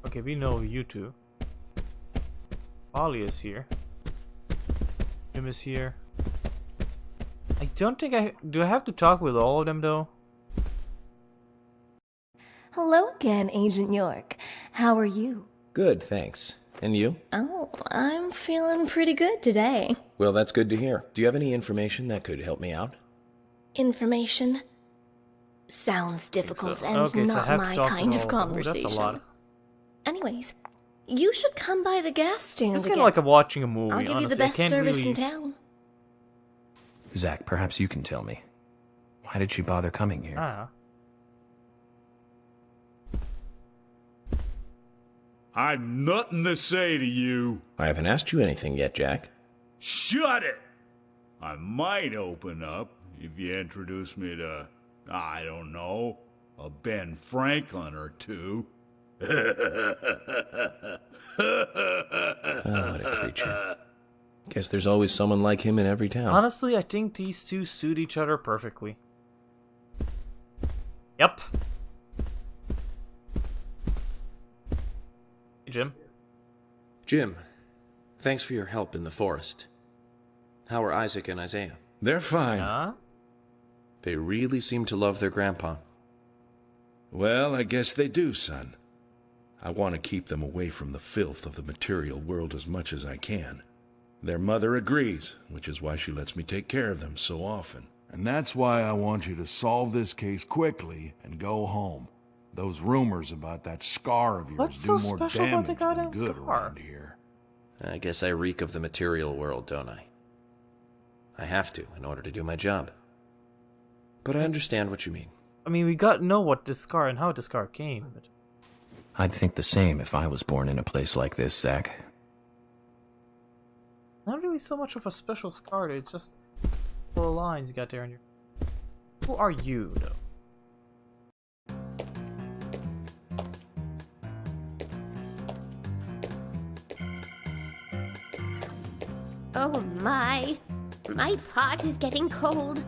Okay, we know you two. Ollie is here. Jim is here. I don't think do I have to talk with all of them though? Hello again, Agent York. How are you? Good, thanks. And you? Oh, I'm feeling pretty good today. Well, that's good to hear. Do you have any information that could help me out? Information? Sounds difficult and okay, so I not have my to talk kind with of all of them. Ooh, conversation. that's a lot. Anyways, you should come by the gas stand It's again. kind of like watching a movie, I'll give honestly. you the best I can't service really... in town. Zach, perhaps you can tell me. Why did she bother coming here? Ah. I've nothing to say to you. I haven't asked you anything yet, Jack. Shut it! I might open up if you introduce me to, I don't know, a Ben Franklin or two. Oh, what a creature. Guess there's always someone like him in every town. Honestly, I think these two suit each other perfectly. Yep. Hey, Jim. Jim, thanks for your help in the forest. How are Isaac and Isaiah? They're fine. Huh? They really seem to love their grandpa. Well, I guess they do, son. I want to keep them away from the filth of the material world as much as I can. Their mother agrees, which is why she lets me take care of them so often. And that's why I want you to solve this case quickly and go home. Those rumors about that scar of yours What's do so more special about the damage than goddamn good scar? around here. I guess I reek of the material world, don't I? I have to, in order to do my job. But I understand what you mean. I mean, we got to know what this scar and how the scar came, but... I'd think the same if I was born in a place like this, Zach. Not really so much of a special scar, it's just little lines you got there on your... Who are you, though? Oh my pot is getting cold.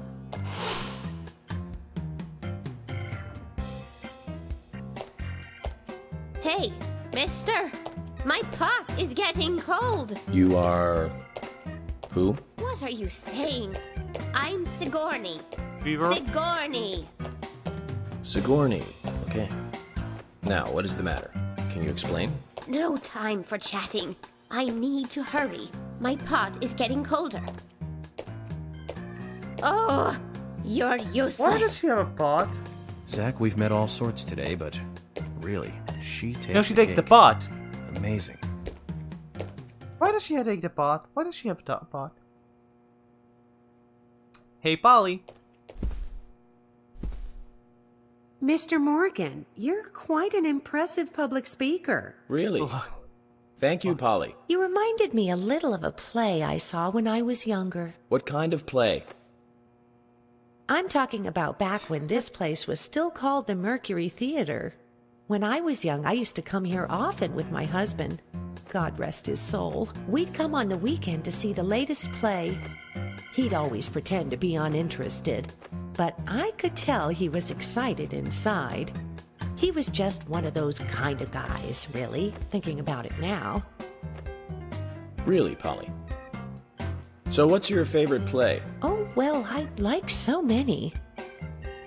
Hey, mister, my pot is getting cold. You are... who? What are you saying? I'm Sigourney. Beaver? Sigourney. Sigourney. Okay. Now, what is the matter? Can you explain? No time for chatting. I need to hurry. My pot is getting colder. Oh, you're useless. Why does she have a pot? Zach, we've met all sorts today, but really, she takes No, she the takes the cake. pot. Amazing. Why does she take the pot? Why does she have a pot? Hey, Polly. Mr. Morgan, you're quite an impressive public speaker. Really? Thank you, Polly. You reminded me a little of a play I saw when I was younger. What kind of play? I'm talking about back when this place was still called the Mercury Theater. When I was young, I used to come here often with my husband. God rest his soul. We'd come on the weekend to see the latest play. He'd always pretend to be uninterested, but I could tell he was excited inside. He was just one of those kind of guys, really, thinking about it now. Really, Polly? So what's your favorite play? Oh, well, I like so many.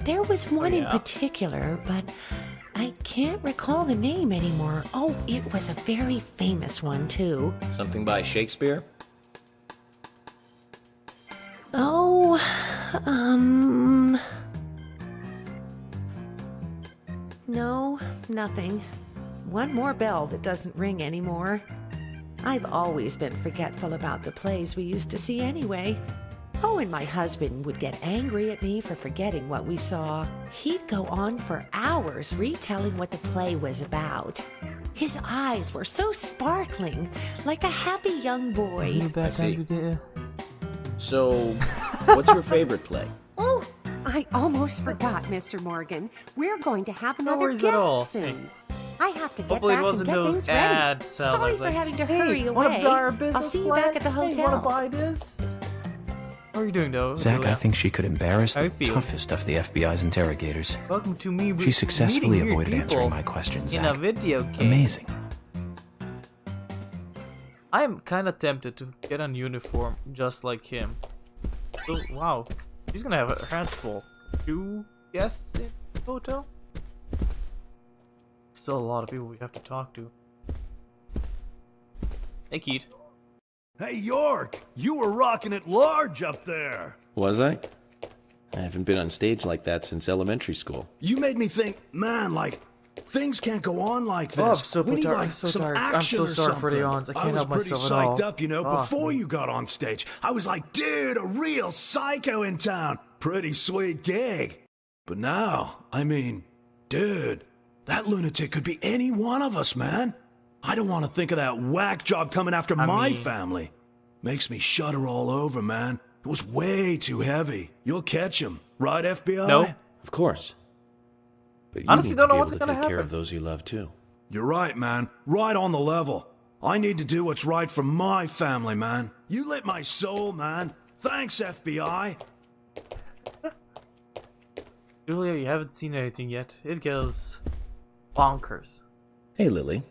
There was one in yeah? particular, but I can't recall the name anymore. Oh, it was a very famous one, too. Something by Shakespeare? Oh, No, nothing. One more bell that doesn't ring anymore. I've always been forgetful about the plays we used to see anyway. Oh, and my husband would get angry at me for forgetting what we saw. He'd go on for hours retelling what the play was about. His eyes were so sparkling, like a happy young boy. I see. So, what's your favorite play? Oh, I almost forgot, Mr. Morgan. We're going to have another worries at all. guest soon. I have to get Hopefully it back and wasn't get those things ads, ready. Sorry like, for having to hey, hurry wanna away. buy our business I'll see you plan? back at the Hey, hotel. wanna buy this? How are you doing, though? Zach, I think she could embarrass How the you feel? toughest of the FBI's interrogators. Welcome to me. She successfully meeting weird avoided answering people my questions, in Zach. a video game. Amazing. I'm kind of tempted to get a uniform just like him. Oh, wow, she's gonna have her hands full. 2 guests in the hotel? Still a lot of people we have to talk to. Hey, Keith. Hey, York! You were rocking it large up there! Was I? I haven't been on stage like that since elementary school. You made me think, man, like, things can't go on like this. Oh, I'm so We need, tired. like, I'm so some tired. I'm action so or sorry for the something. yawns. I can't help myself at all. I was pretty psyched up, you know, Oh, before you got on stage. I was like, dude, a real psycho in town. Pretty sweet gig. But now, I mean, dude, that lunatic could be any one of us, man. I don't want to think of that whack job coming after my family. Makes me shudder all over, man. It was way too heavy. You'll catch him, right, FBI? No. Of course. But you Honestly, need don't to know be what's able to gonna take care happen. of those you love too. You're right, man. Right on the level. I need to do what's right for my family, man. You lit my soul, man. Thanks, FBI. Julia, you haven't seen anything yet. It goes bonkers. Hey, Lily.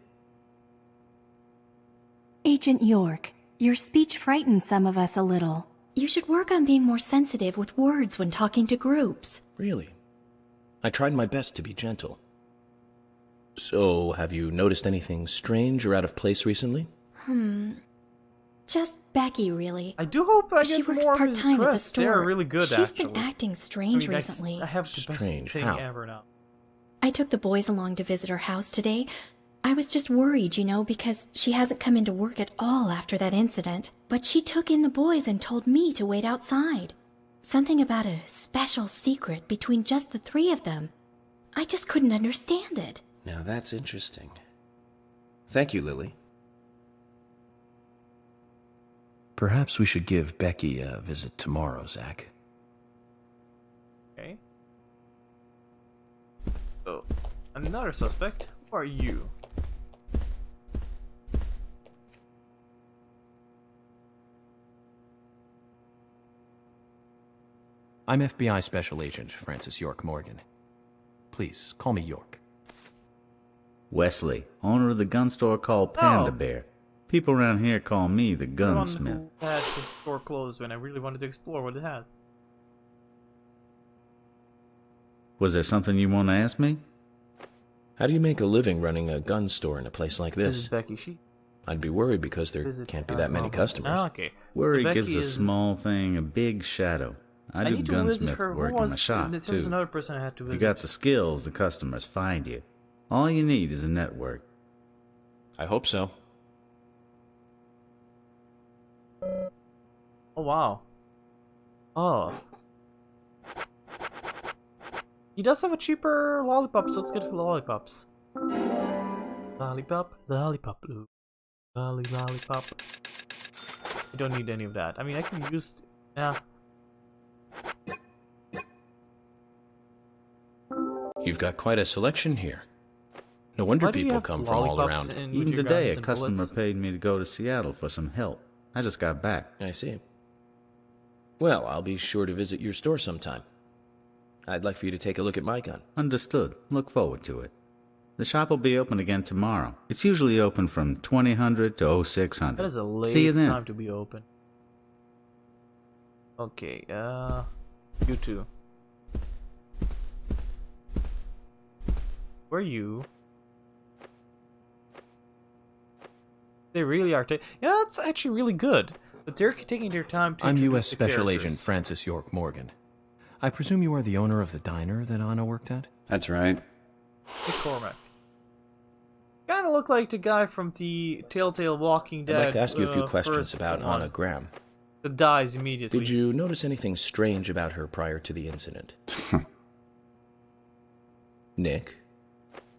Agent York, your speech frightens some of us a little. You should work on being more sensitive with words when talking to groups. Really? I tried my best to be gentle. So, have you noticed anything strange or out of place recently? Just Becky, really. I do hope I She get works more of part-time Mrs. at the Crest. They're store. really good, She's actually. been acting strange I recently. I have the best Strange, thing how? ever now. I took the boys along to visit her house today. I was just worried, you know, because she hasn't come into work at all after that incident. But she took in the boys and told me to wait outside. Something about a special secret between just the 3 of them. I just couldn't understand it. Now that's interesting. Thank you, Lily. Perhaps we should give Becky a visit tomorrow, Zach. Okay. So, another suspect. Who are you? I'm FBI Special Agent Francis York Morgan. Please, call me York. Wesley, owner of the gun store called Panda Oh. Bear. People around here call me the The one gunsmith. who had the store closed when I really wanted to explore what it had. Was there something you want to ask me? How do you make a living running a gun store in a place like This this? is Becky. She I'd be worried because there visits can't be the that many house. customers. Ah, okay. Worry Becky gives a is- small thing a big shadow. I do need to visit gunsmith her. Who work in my was- shop, there was too. another person I had to If you visit. got the skills, the customers find you. All you need is a network. I hope so. Oh, wow. Oh. He does have a cheaper lollipops. Let's get lollipops. Lollipop, lollipop, blue. Lollipop. I don't need any of that. I mean, I can use... Yeah. You've got quite a selection here. No wonder Why do you people have come from all lollipops around. in with Even your today, guns a and customer bullets? paid me to go to Seattle for some help. I just got back. I see. Well, I'll be sure to visit your store sometime. I'd like for you to take a look at my gun. Understood. Look forward to it. The shop will be open again tomorrow. It's usually open from 2000 to 0600. That is a late See you then. time to be open. Okay, you two. Where are you? They really are. You know, that's actually really good. But they're taking their time to. I'm introduce U.S. the Special Agent characters. Francis York Morgan. I presume you are the owner of the diner that Anna worked at? That's right. McCormack. Kind of look like the guy from the Telltale Walking Dead. I'd like to ask you a few questions first about one Anna Graham. that dies immediately. Did you notice anything strange about her prior to the incident? Nick,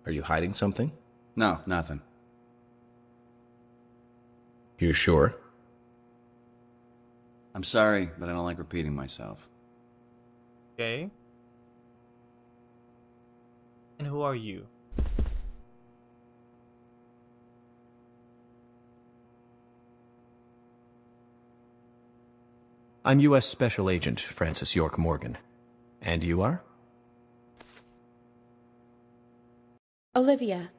are you hiding something? No, nothing. You're sure? I'm sorry, but I don't like repeating myself. Okay. And who are you? I'm U.S. Special Agent Francis York Morgan. And you are? Olivia,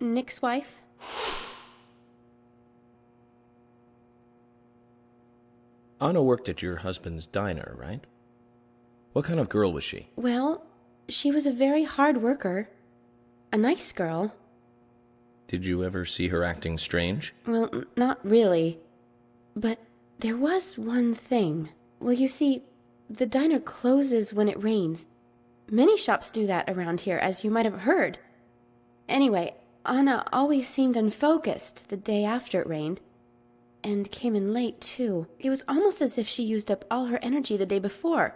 Nick's wife? Anna worked at your husband's diner, right? What kind of girl was she? Well, she was a very hard worker. A nice girl. Did you ever see her acting strange? Well, not really. But there was one thing. Well, you see, the diner closes when it rains. Many shops do that around here, as you might have heard. Anyway, Anna always seemed unfocused the day after it rained. And came in late, too. It was almost as if she used up all her energy the day before.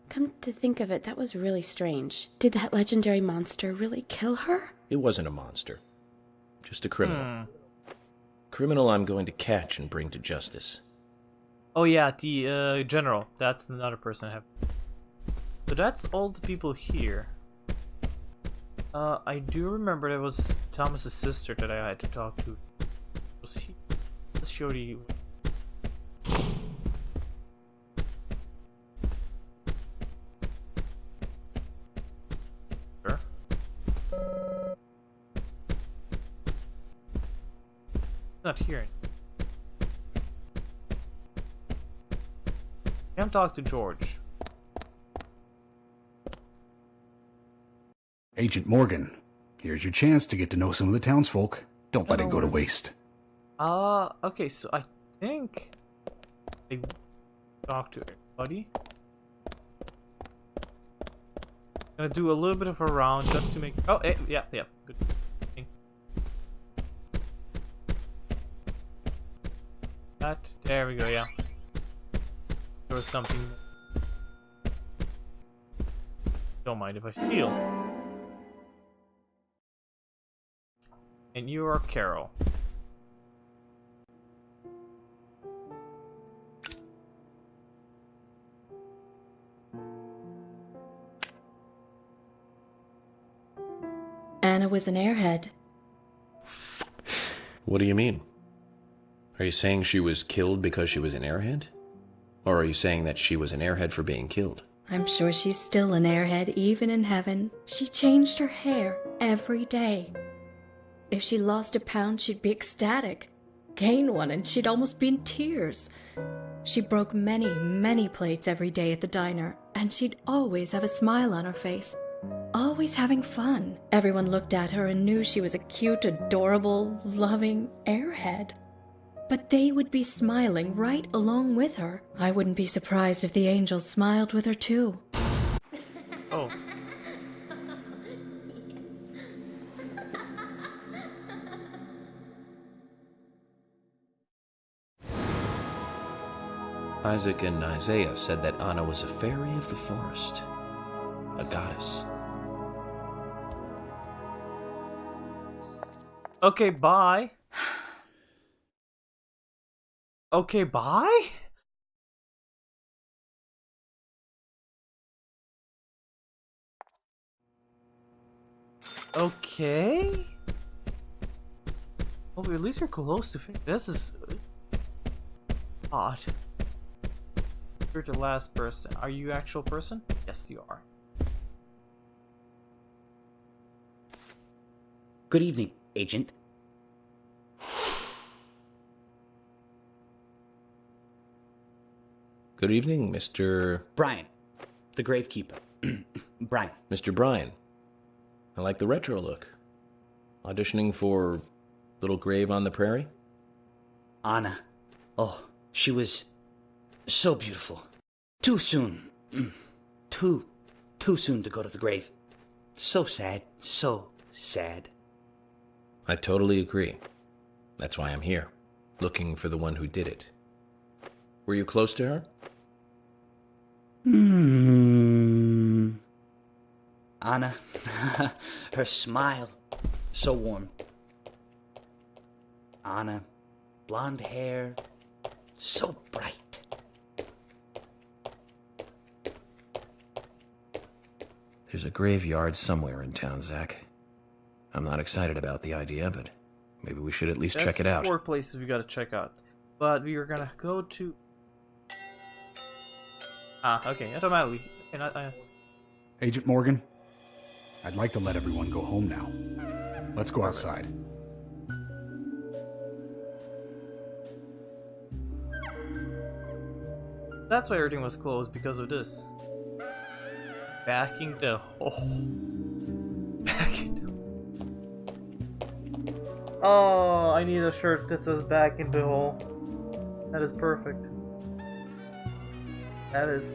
Come to think of it, that was really strange. Did that legendary monster really kill her? It wasn't a monster. Just a criminal. Criminal I'm going to catch and bring to justice. Oh yeah, the general. That's another person I have. So that's all the people here. I do remember there was Thomas's sister that I had to talk to. Was he? Let's show you. Sure. Not here. Can't talk to George. Agent Morgan, here's your chance to get to know some of the townsfolk. Don't let it go to waste. Okay, so I think I talked to everybody. Gonna do a little bit of a round just to make. Oh, yeah, good. That there we go. Yeah, there was something. Don't mind if I steal. And you are Carol. Anna was an airhead. What do you mean? Are you saying she was killed because she was an airhead? Or are you saying that she was an airhead for being killed? I'm sure she's still an airhead even in heaven. She changed her hair every day. If she lost a pound, she'd be ecstatic. Gain one, and she'd almost be in tears. She broke many, many plates every day at the diner, and she'd always have a smile on her face. Always having fun. Everyone looked at her and knew she was a cute, adorable, loving airhead. But they would be smiling right along with her. I wouldn't be surprised if the angels smiled with her too. Oh. Isaac and Isaiah said that Anna was a fairy of the forest. A goddess. Okay, bye. Okay, bye? Okay? Well, at least we're close to finish. This is odd. You're the last person. Are you actual person? Yes, you are. Good evening, Agent. Good evening, Mr. Brian, the gravekeeper. Brian. Mr. Brian. I like the retro look. Auditioning for Little Grave on the Prairie? Anna. Oh, she was so beautiful. Too soon. Too soon to go to the grave. So sad. So sad. I totally agree. That's why I'm here, looking for the one who did it. Were you close to her? Anna, her smile, so warm. Anna, blonde hair, so bright. There's a graveyard somewhere in town, Zach. I'm not excited about the idea, but maybe we should at least check it out. That's 4 places we gotta check out. But we are gonna go to... okay, automatically. Agent Morgan, I'd like to let everyone go home now. Let's go outside. That's why everything was closed, because of this. Backing the hole. Backing the... Oh, I need a shirt that says back in the hole. That is perfect. That is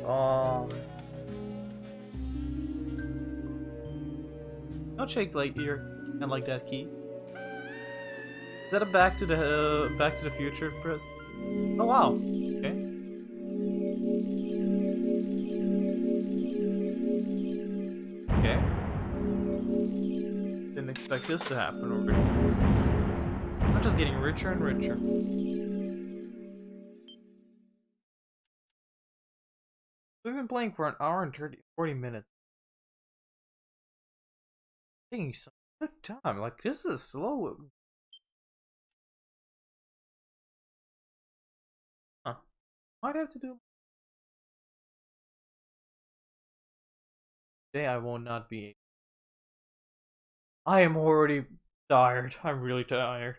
Don't shake like your hand like that, Key. Is that a Back to the Future press? Oh wow. Okay. Okay. Didn't expect this to happen over here. I'm just getting richer and richer. We've been playing for an hour and 40 minutes. Taking some good time. Like, this is slow. Huh. Might have to do. Today I will not be. I am already tired. I'm really tired.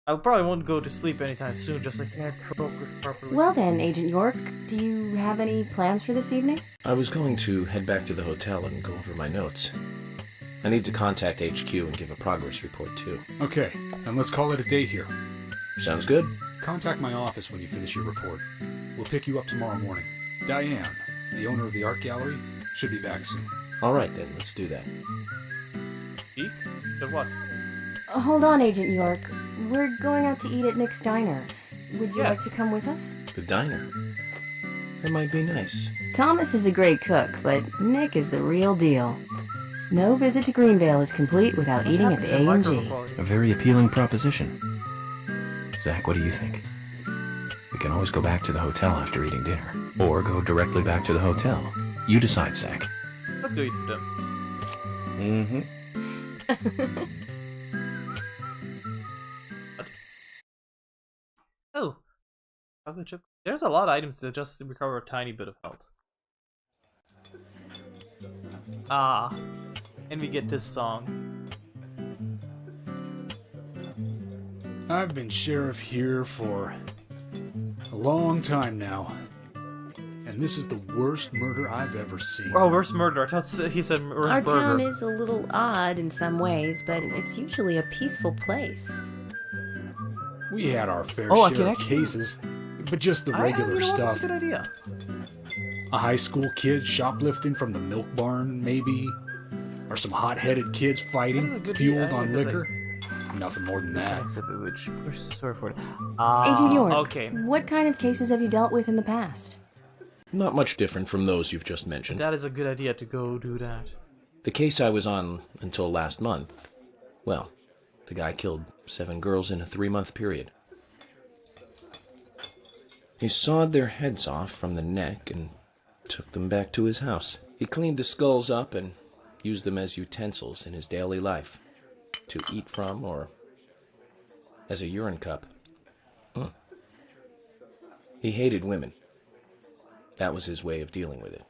I probably won't go to sleep anytime soon, just I can't focus properly. Well then, Agent York, do you have any plans for this evening? I was going to head back to the hotel and go over my notes. I need to contact HQ and give a progress report too. Okay, then let's call it a day here. Sounds good. Contact my office when you finish your report. We'll pick you up tomorrow morning. Diane, the owner of the art gallery, should be back soon. Alright then, let's do that. Eat? The what? Hold on, Agent York. We're going out to eat at Nick's Diner. Would you like to come with us? The diner? That might be nice. Thomas is a great cook, but Nick is the real deal. No visit to Greenvale is complete without eating at the A&G. A very appealing proposition. Zach, what do you think? We can always go back to the hotel after eating dinner. Or go directly back to the hotel. You decide, Zach. Let's go eat for them. Mm-hmm. Oh, chocolate chip. There's a lot of items to just recover a tiny bit of health. Ah, and we get this song. I've been sheriff here for a long time now, and this is the worst murder I've ever seen. Oh, worst murder. I thought he said worst Our burger. town is a little odd in some ways, but it's usually a peaceful place. We had our fair I share can of actually... cases, but just the regular you know what? stuff. That's a good idea. A high school kid shoplifting from the milk barn, maybe? Or some hot-headed kids fighting, fueled on liquor? Nothing more than that. Which push the story forward. Agent York, okay. What kind of cases have you dealt with in the past? Not much different from those you've just mentioned. That is a good idea to go do that. The case I was on until last month, well, the guy killed 7 girls in a 3-month period. He sawed their heads off from the neck and took them back to his house. He cleaned the skulls up and used them as utensils in his daily life, to eat from or as a urine cup. He hated women. That was his way of dealing with it.